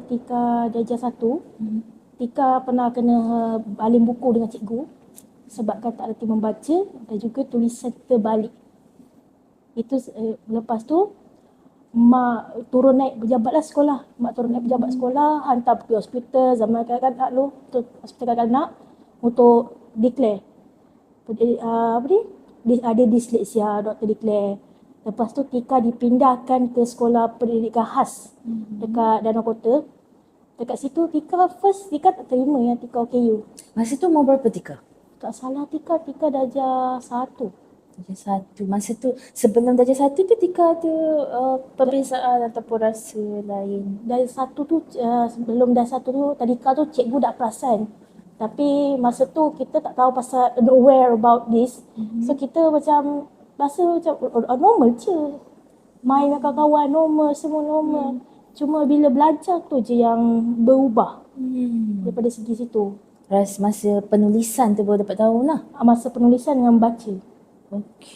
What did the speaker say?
Tika darjah 1, Tika pernah kena baling buku dengan cikgu sebabkan tak reti membaca dan juga tulisan terbalik. Itu lepas tu mak turun naik pejabat lah sekolah. Mak turun naik pejabat sekolah, hantar pergi hospital zaman kanak-kanak tu, hospital kanak-kanak untuk declare. Ada disleksia, doktor declare. Lepas tu Tika dipindahkan ke sekolah pendidikan khas dekat Danau Kota. Dekat situ Tika tak terima yang Tika OKU. Masa tu umur berapa Tika? Tak salah Tika darjah 1. Darjah 1. Masa tu sebelum darjah 1 tu Tika ada perbezaan ataupun rasa lain? Darjah 1 tu sebelum darjah 1 tu tadika tu cikgu tak perasan. Tapi masa tu kita tak tahu pasal aware about this. So kita macam rasa macam normal je. Main dengan kawan-kawan normal, semua normal. Cuma bila belajar tu je yang berubah. Daripada segi situ. Masa penulisan tu baru dapat tahu lah. Masa penulisan dengan baca. Okey.